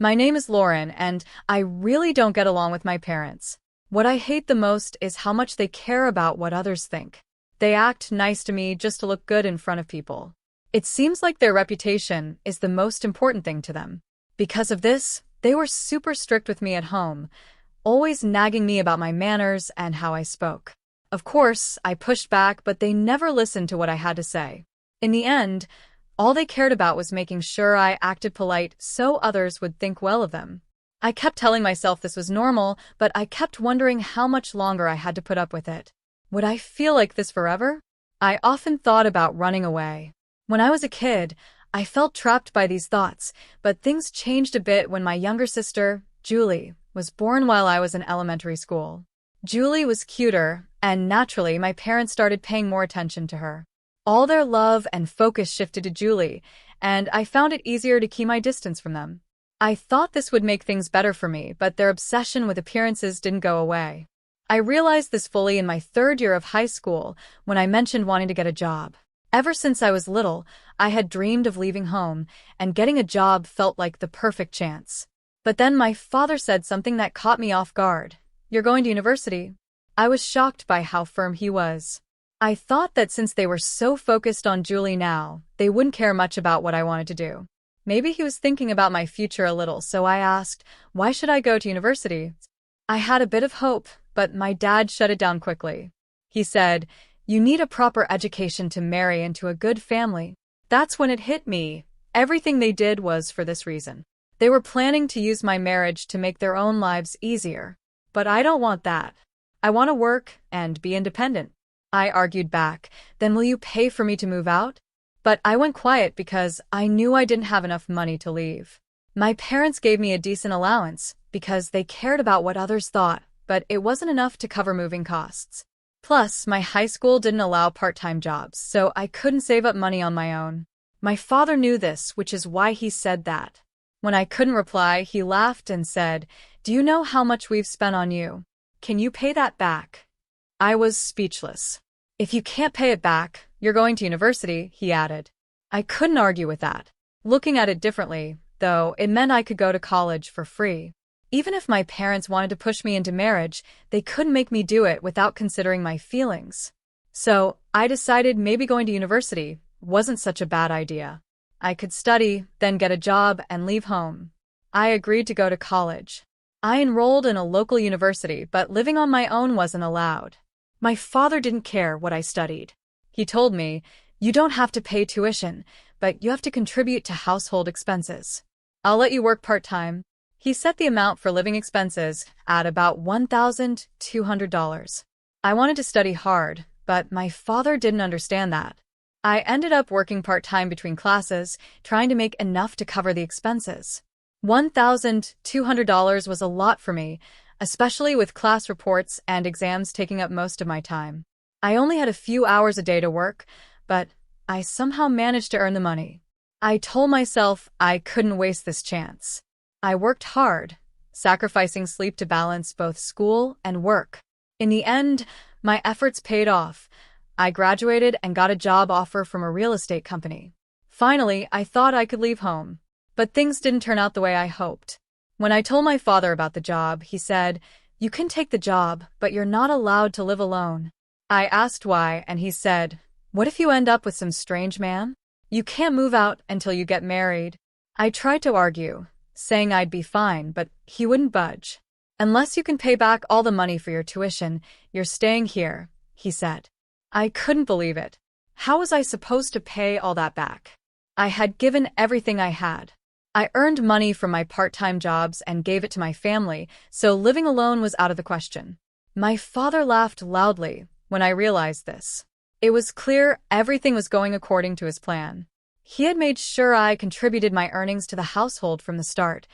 My name is Lauren, and I really don't get along with my parents. What I hate the most is how much they care about what others think. They act nice to me just to look good in front of people. It seems like their reputation is the most important thing to them. Because of this, they were super strict with me at home, always nagging me about my manners and how I spoke. Of course, I pushed back, but they never listened to what I had to say. In the end, all they cared about was making sure I acted polite so others would think well of them. I kept telling myself this was normal, but I kept wondering how much longer I had to put up with it. Would I feel like this forever? I often thought about running away. When I was a kid, I felt trapped by these thoughts, but things changed a bit when my younger sister, Julie, was born while I was in elementary school. Julie was cuter, and naturally my parents started paying more attention to her. All their love and focus shifted to Julie, and I found it easier to keep my distance from them. I thought this would make things better for me, but their obsession with appearances didn't go away. I realized this fully in my third year of high school when I mentioned wanting to get a job. Ever since I was little, I had dreamed of leaving home, and getting a job felt like the perfect chance. But then my father said something that caught me off guard. "You're going to university." I was shocked by how firm he was. I thought that since they were so focused on Julie now, they wouldn't care much about what I wanted to do. Maybe he was thinking about my future a little, so I asked, why should I go to university? I had a bit of hope, but my dad shut it down quickly. He said, "You need a proper education to marry into a good family." That's when it hit me. Everything they did was for this reason. They were planning to use my marriage to make their own lives easier. But I don't want that. I want to work and be independent. I argued back, "Then will you pay for me to move out?" But I went quiet because I knew I didn't have enough money to leave. My parents gave me a decent allowance because they cared about what others thought, but it wasn't enough to cover moving costs. Plus, my high school didn't allow part-time jobs, so I couldn't save up money on my own. My father knew this, which is why he said that. When I couldn't reply, he laughed and said, "Do you know how much we've spent on you? Can you pay that back?" I was speechless. "If you can't pay it back, you're going to university," he added. I couldn't argue with that. Looking at it differently, though, it meant I could go to college for free. Even if my parents wanted to push me into marriage, they couldn't make me do it without considering my feelings. So, I decided maybe going to university wasn't such a bad idea. I could study, then get a job, and leave home. I agreed to go to college. I enrolled in a local university, but living on my own wasn't allowed. My father didn't care what I studied. He told me, "You don't have to pay tuition, but you have to contribute to household expenses. I'll let you work part-time." He set the amount for living expenses at about $1,200. I wanted to study hard, but my father didn't understand that. I ended up working part-time between classes, trying to make enough to cover the expenses. $1,200 was a lot for me, especially with class reports and exams taking up most of my time. I only had a few hours a day to work, but I somehow managed to earn the money. I told myself I couldn't waste this chance. I worked hard, sacrificing sleep to balance both school and work. In the end, my efforts paid off. I graduated and got a job offer from a real estate company. Finally, I thought I could leave home. But things didn't turn out the way I hoped. When I told my father about the job, he said, "You can take the job, but you're not allowed to live alone." I asked why, and he said, "What if you end up with some strange man? You can't move out until you get married." I tried to argue, saying I'd be fine, but he wouldn't budge. "Unless you can pay back all the money for your tuition, you're staying here," he said. I couldn't believe it. How was I supposed to pay all that back? I had given everything I had. I earned money from my part-time jobs and gave it to my family, so living alone was out of the question. My father laughed loudly when I realized this. It was clear everything was going according to his plan. He had made sure I contributed my earnings to the household from the start,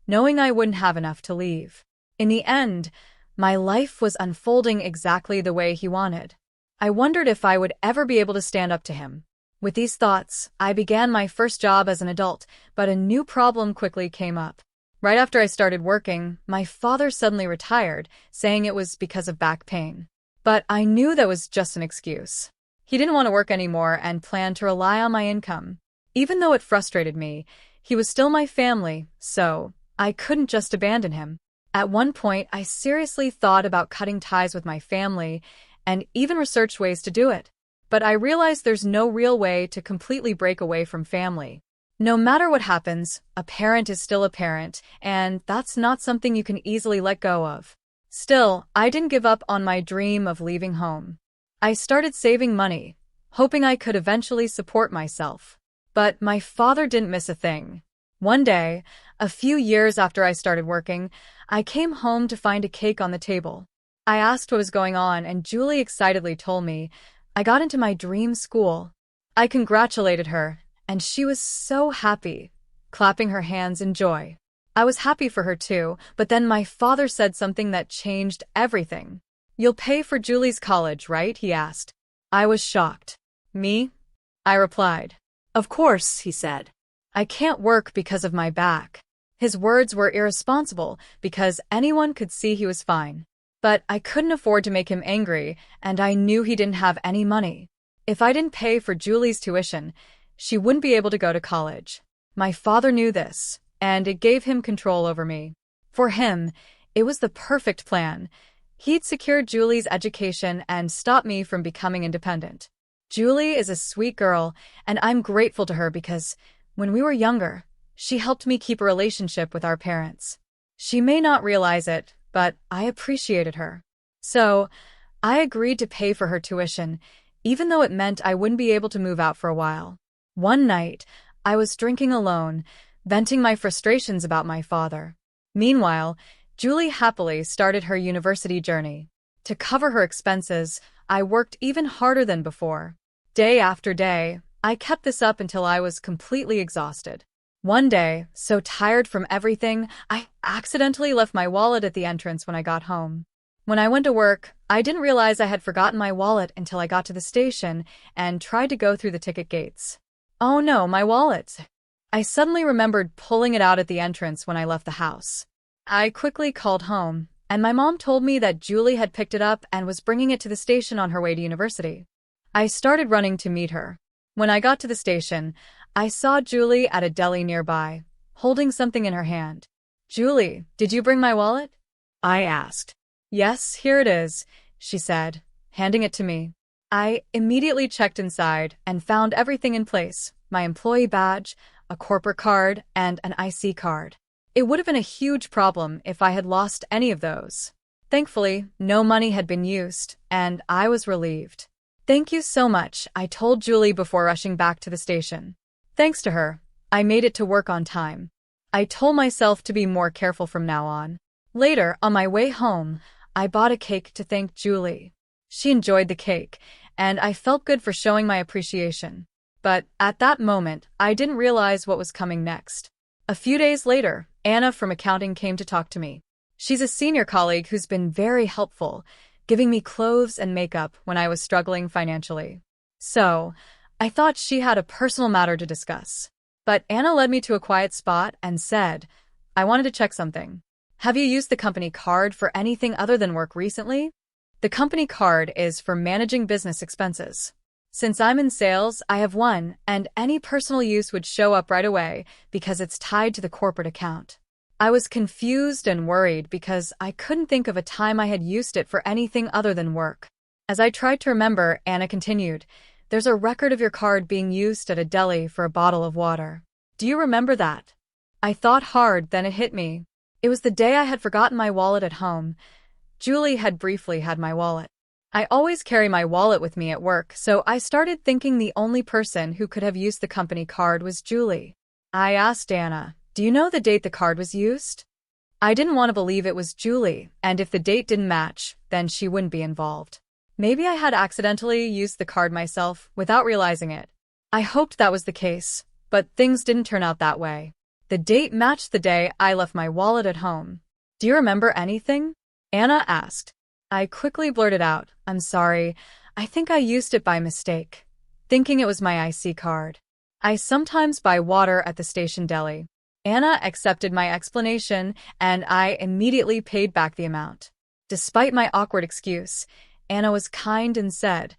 knowing I wouldn't have enough to leave. In the end, my life was unfolding exactly the way he wanted. I wondered if I would ever be able to stand up to him. With these thoughts, I began my first job as an adult, but a new problem quickly came up. Right after I started working, my father suddenly retired, saying it was because of back pain. But I knew that was just an excuse. He didn't want to work anymore and planned to rely on my income. Even though it frustrated me, he was still my family, so I couldn't just abandon him. At one point, I seriously thought about cutting ties with my family and even researched ways to do it. But I realized there's no real way to completely break away from family. No matter what happens, a parent is still a parent, and that's not something you can easily let go of. Still, I didn't give up on my dream of leaving home. I started saving money, hoping I could eventually support myself. But my father didn't miss a thing. One day, a few years after I started working, I came home to find a cake on the table. I asked what was going on, and Julie excitedly told me I got into my dream school. I congratulated her, and she was so happy, clapping her hands in joy. I was happy for her too, but then my father said something that changed everything. "You'll pay for Julie's college, right?" he asked. I was shocked. "Me?" I replied. "Of course," he said. "I can't work because of my back." His words were irresponsible because anyone could see he was fine. But I couldn't afford to make him angry, and I knew he didn't have any money. If I didn't pay for Julie's tuition, she wouldn't be able to go to college. My father knew this, and it gave him control over me. For him, it was the perfect plan. He'd secured Julie's education and stopped me from becoming independent. Julie is a sweet girl, and I'm grateful to her because, when we were younger, she helped me keep a relationship with our parents. She may not realize it, but I appreciated her. So, I agreed to pay for her tuition, even though it meant I wouldn't be able to move out for a while. One night, I was drinking alone, venting my frustrations about my father. Meanwhile, Julie happily started her university journey. To cover her expenses, I worked even harder than before. Day after day, I kept this up until I was completely exhausted. One day, so tired from everything, I accidentally left my wallet at the entrance when I got home. When I went to work, I didn't realize I had forgotten my wallet until I got to the station and tried to go through the ticket gates. Oh no, my wallet! I suddenly remembered pulling it out at the entrance when I left the house. I quickly called home, and my mom told me that Julie had picked it up and was bringing it to the station on her way to university. I started running to meet her. When I got to the station, I saw Julie at a deli nearby, holding something in her hand. "Julie, did you bring my wallet?" I asked. "Yes, here it is," she said, handing it to me. I immediately checked inside and found everything in place: my employee badge, a corporate card, and an IC card. It would have been a huge problem if I had lost any of those. Thankfully, no money had been used, and I was relieved. "Thank you so much," I told Julie before rushing back to the station. Thanks to her, I made it to work on time. I told myself to be more careful from now on. Later, on my way home, I bought a cake to thank Julie. She enjoyed the cake, and I felt good for showing my appreciation. But at that moment, I didn't realize what was coming next. A few days later, Anna from accounting came to talk to me. She's a senior colleague who's been very helpful, giving me clothes and makeup when I was struggling financially. So, I thought she had a personal matter to discuss. But Anna led me to a quiet spot and said, "I wanted to check something. Have you used the company card for anything other than work recently?" The company card is for managing business expenses. Since I'm in sales, I have one, and any personal use would show up right away because it's tied to the corporate account. I was confused and worried because I couldn't think of a time I had used it for anything other than work. As I tried to remember, Anna continued, "There's a record of your card being used at a deli for a bottle of water. Do you remember that?" I thought hard, then it hit me. It was the day I had forgotten my wallet at home. Julie had briefly had my wallet. I always carry my wallet with me at work, so I started thinking the only person who could have used the company card was Julie. I asked Anna, "Do you know the date the card was used?" I didn't want to believe it was Julie, and if the date didn't match, then she wouldn't be involved. Maybe I had accidentally used the card myself without realizing it. I hoped that was the case, but things didn't turn out that way. The date matched the day I left my wallet at home. "Do you remember anything?" Anna asked. I quickly blurted out, "I'm sorry, I think I used it by mistake," thinking it was my IC card. I sometimes buy water at the station deli. Anna accepted my explanation, and I immediately paid back the amount. Despite my awkward excuse, Anna was kind and said,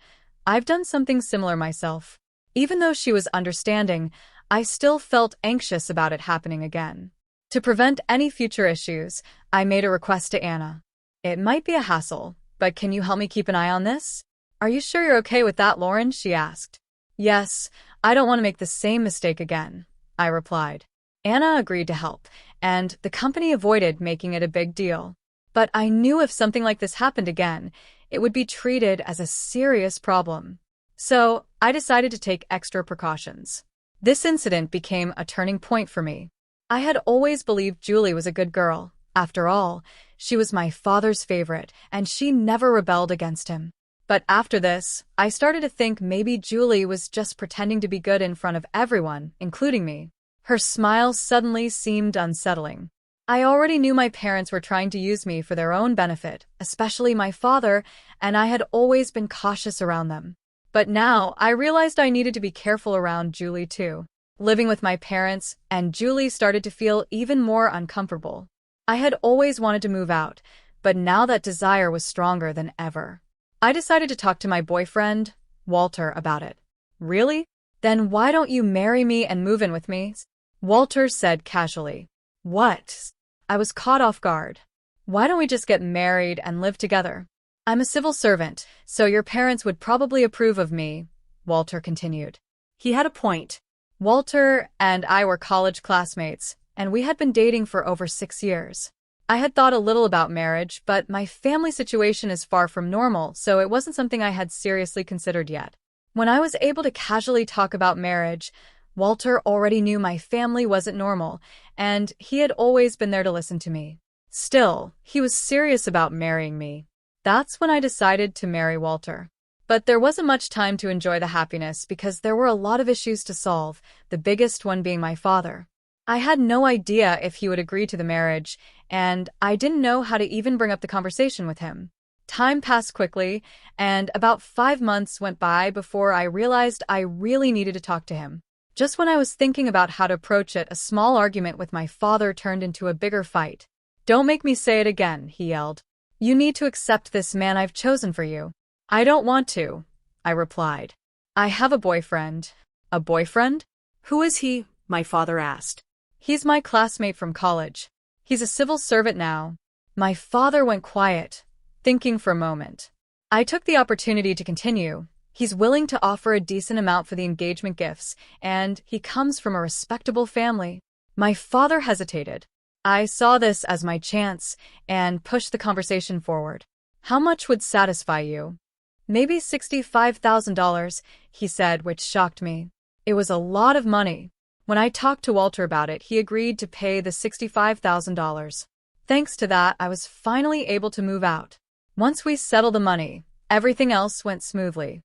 "I've done something similar myself." Even though she was understanding, I still felt anxious about it happening again. To prevent any future issues, I made a request to Anna. It might be a hassle, but can you help me keep an eye on this? Are you sure you're okay with that, Lauren? She asked. Yes, I don't want to make the same mistake again, I replied. Anna agreed to help, and the company avoided making it a big deal. But I knew if something like this happened again, it would be treated as a serious problem. So I decided to take extra precautions. This incident became a turning point for me. I had always believed Julie was a good girl. After all, she was my father's favorite, and she never rebelled against him. But after this, I started to think maybe Julie was just pretending to be good in front of everyone, including me. Her smile suddenly seemed unsettling. I already knew my parents were trying to use me for their own benefit, especially my father, and I had always been cautious around them. But now, I realized I needed to be careful around Julie too. Living with my parents, and Julie started to feel even more uncomfortable. I had always wanted to move out, but now that desire was stronger than ever. I decided to talk to my boyfriend, Walter, about it. Really? Then why don't you marry me and move in with me? Walter said casually. What? I was caught off guard. Why don't we just get married and live together? I'm a civil servant, so your parents would probably approve of me, Walter continued. He had a point. Walter and I were college classmates, and we had been dating for over 6 years. I had thought a little about marriage, but my family situation is far from normal, so it wasn't something I had seriously considered yet. When I was able to casually talk about marriage, Walter already knew my family wasn't normal, and he had always been there to listen to me. Still, he was serious about marrying me. That's when I decided to marry Walter. But there wasn't much time to enjoy the happiness because there were a lot of issues to solve, the biggest one being my father. I had no idea if he would agree to the marriage, and I didn't know how to even bring up the conversation with him. Time passed quickly, and about 5 months went by before I realized I really needed to talk to him. Just when I was thinking about how to approach it, a small argument with my father turned into a bigger fight. Don't make me say it again, he yelled. You need to accept this man I've chosen for you. I don't want to, I replied. I have a boyfriend. A boyfriend? Who is he? My father asked. He's my classmate from college. He's a civil servant now. My father went quiet, thinking for a moment. I took the opportunity to continue. He's willing to offer a decent amount for the engagement gifts, and he comes from a respectable family. My father hesitated. I saw this as my chance and pushed the conversation forward. How much would satisfy you? Maybe $65,000, he said, which shocked me. It was a lot of money. When I talked to Walter about it, he agreed to pay the $65,000. Thanks to that, I was finally able to move out. Once we settled the money, everything else went smoothly.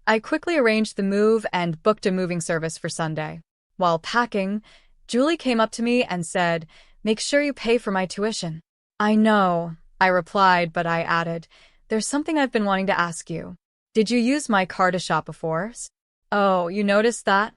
I quickly arranged the move and booked a moving service for Sunday. While packing, Julie came up to me and said, "Make sure you pay for my tuition." I know, I replied, but I added, "There's something I've been wanting to ask you. Did you use my car to shop before?" "Oh, you noticed that?"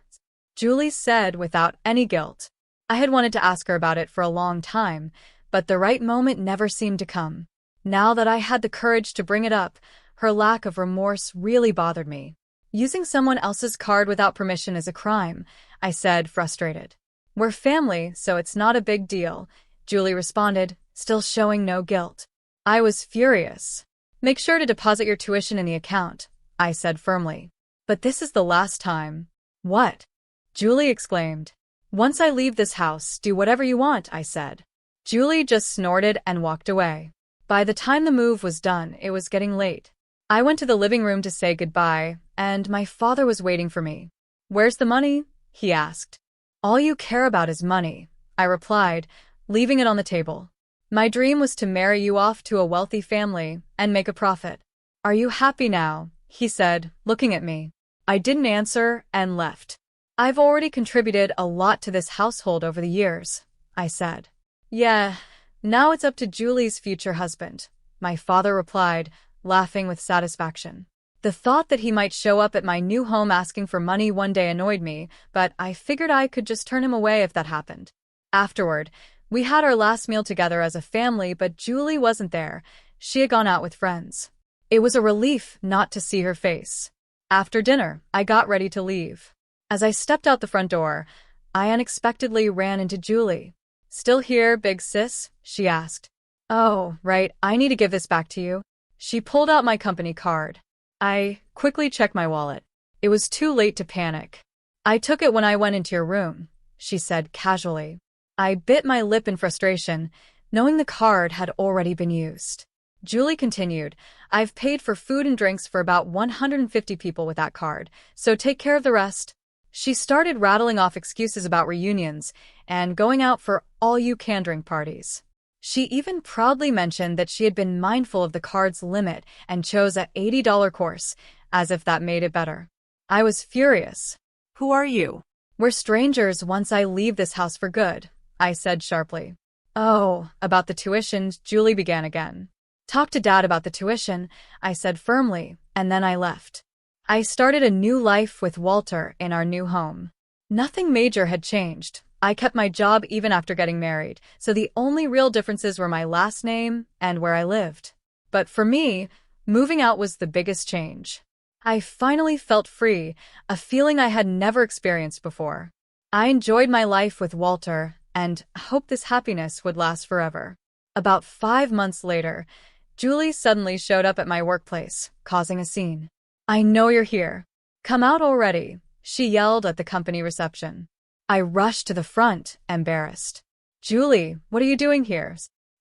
Julie said without any guilt. I had wanted to ask her about it for a long time, but the right moment never seemed to come. Now that I had the courage to bring it up, her lack of remorse really bothered me. "Using someone else's card without permission is a crime," I said, frustrated. "We're family, so it's not a big deal," Julie responded, still showing no guilt. I was furious. "Make sure to deposit your tuition in the account," I said firmly. "But this is the last time." "What?" Julie exclaimed. "Once I leave this house, do whatever you want," I said. Julie just snorted and walked away. By the time the move was done, it was getting late. I went to the living room to say goodbye, and my father was waiting for me. "Where's the money?" he asked. "All you care about is money," I replied, leaving it on the table. "My dream was to marry you off to a wealthy family and make a profit." "Are you happy now?" he said, looking at me. I didn't answer and left. "I've already contributed a lot to this household over the years," I said. "Yeah, now it's up to Julie's future husband," my father replied, laughing with satisfaction. The thought that he might show up at my new home asking for money one day annoyed me, but I figured I could just turn him away if that happened. Afterward, we had our last meal together as a family, but Julie wasn't there. She had gone out with friends. It was a relief not to see her face. After dinner, I got ready to leave. As I stepped out the front door, I unexpectedly ran into Julie. Still here, big sis? She asked. Oh, right, I need to give this back to you. She pulled out my company card. I quickly checked my wallet. It was too late to panic. I took it when I went into your room, she said casually. I bit my lip in frustration, knowing the card had already been used. Julie continued, I've paid for food and drinks for about 150 people with that card, so take care of the rest. She started rattling off excuses about reunions and going out for all-you-can-drink parties. She even proudly mentioned that she had been mindful of the card's limit and chose a $80 course, as if that made it better. I was furious. Who are you? We're strangers once I leave this house for good, I said sharply. Oh, about the tuition, Julie began again. Talk to Dad about the tuition, I said firmly, and then I left. I started a new life with Walter in our new home. Nothing major had changed. I kept my job even after getting married, so the only real differences were my last name and where I lived. But for me, moving out was the biggest change. I finally felt free, a feeling I had never experienced before. I enjoyed my life with Walter and hoped this happiness would last forever. About 5 months later, Julie suddenly showed up at my workplace, causing a scene. I know you're here. Come out already, she yelled at the company reception. I rushed to the front, embarrassed. Julie, what are you doing here?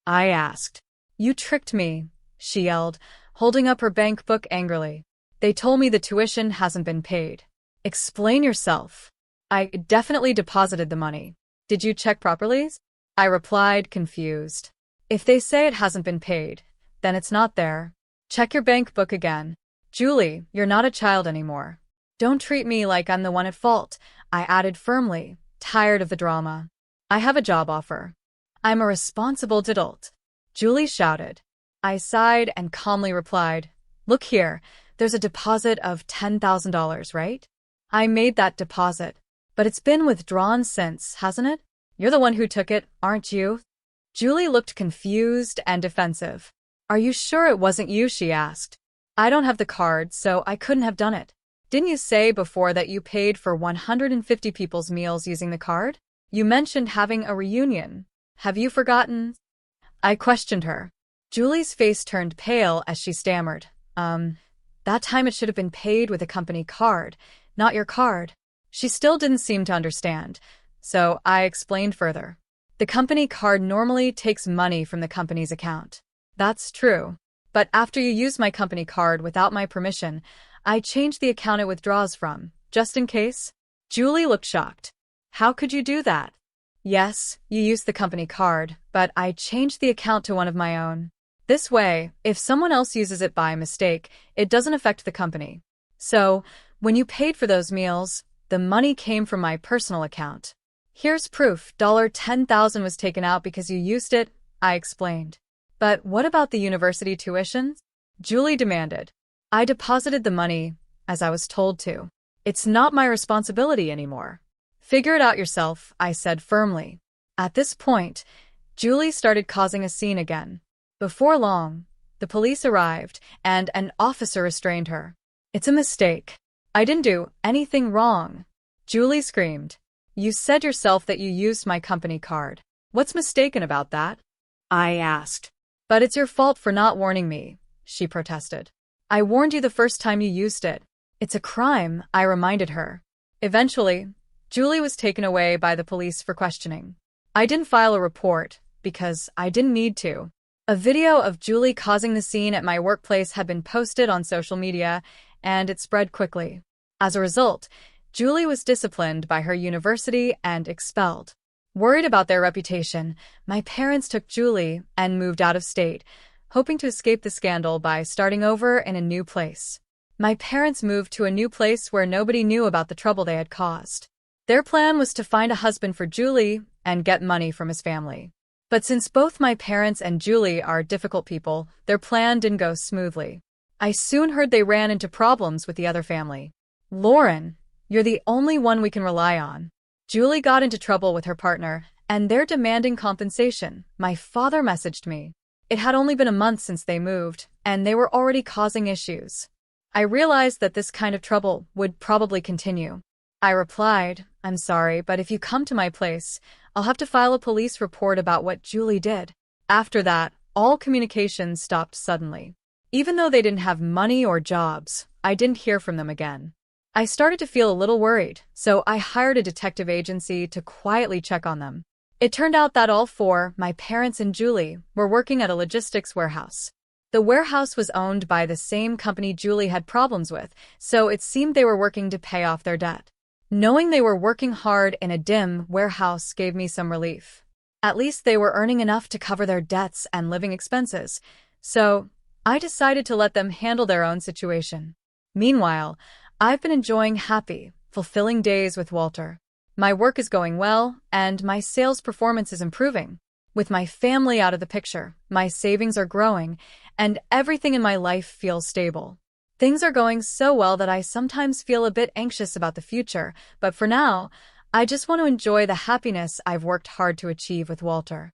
I asked. You tricked me, she yelled, holding up her bank book angrily. They told me the tuition hasn't been paid. Explain yourself. I definitely deposited the money. Did you check properly? I replied, confused. If they say it hasn't been paid, then it's not there. Check your bank book again. Julie, you're not a child anymore. Don't treat me like I'm the one at fault, I added firmly, tired of the drama. I have a job offer. I'm a responsible adult. Julie shouted. I sighed and calmly replied, Look here, there's a deposit of $10,000, right? I made that deposit. But it's been withdrawn since, hasn't it? You're the one who took it, aren't you? Julie looked confused and defensive. Are you sure it wasn't you? She asked. I don't have the card, so I couldn't have done it. Didn't you say before that you paid for 150 people's meals using the card? You mentioned having a reunion. Have you forgotten? I questioned her. Julie's face turned pale as she stammered. That time it should have been paid with a company card, not your card. She still didn't seem to understand, so I explained further. The company card normally takes money from the company's account. That's true. But after you used my company card without my permission, I changed the account it withdraws from, just in case. Julie looked shocked. How could you do that? Yes, you used the company card, but I changed the account to one of my own. This way, if someone else uses it by mistake, it doesn't affect the company. So, when you paid for those meals, the money came from my personal account. Here's proof, $10,000 was taken out because you used it, I explained. But what about the university tuition? Julie demanded. I deposited the money, as I was told to. It's not my responsibility anymore. Figure it out yourself, I said firmly. At this point, Julie started causing a scene again. Before long, the police arrived, and an officer restrained her. It's a mistake. I didn't do anything wrong. Julie screamed. You said yourself that you used my company card. What's mistaken about that? I asked. But it's your fault for not warning me, she protested. I warned you the first time you used it. It's a crime, I reminded her. Eventually, Julie was taken away by the police for questioning. I didn't file a report, because I didn't need to. A video of Julie causing the scene at my workplace had been posted on social media, and it spread quickly. As a result, Julie was disciplined by her university and expelled. Worried about their reputation, my parents took Julie and moved out of state, hoping to escape the scandal by starting over in a new place. My parents moved to a new place where nobody knew about the trouble they had caused. Their plan was to find a husband for Julie and get money from his family. But since both my parents and Julie are difficult people, their plan didn't go smoothly. I soon heard they ran into problems with the other family. Lauren, you're the only one we can rely on. Julie got into trouble with her partner, and they're demanding compensation, my father messaged me. It had only been a month since they moved, and they were already causing issues. I realized that this kind of trouble would probably continue. I replied, I'm sorry, but if you come to my place, I'll have to file a police report about what Julie did. After that, all communication stopped suddenly. Even though they didn't have money or jobs, I didn't hear from them again. I started to feel a little worried, so I hired a detective agency to quietly check on them. It turned out that all four, my parents and Julie, were working at a logistics warehouse. The warehouse was owned by the same company Julie had problems with, so it seemed they were working to pay off their debt. Knowing they were working hard in a dim warehouse gave me some relief. At least they were earning enough to cover their debts and living expenses, so I decided to let them handle their own situation. Meanwhile, I've been enjoying happy, fulfilling days with Walter. My work is going well, and my sales performance is improving. With my family out of the picture, my savings are growing, and everything in my life feels stable. Things are going so well that I sometimes feel a bit anxious about the future, but for now, I just want to enjoy the happiness I've worked hard to achieve with Walter.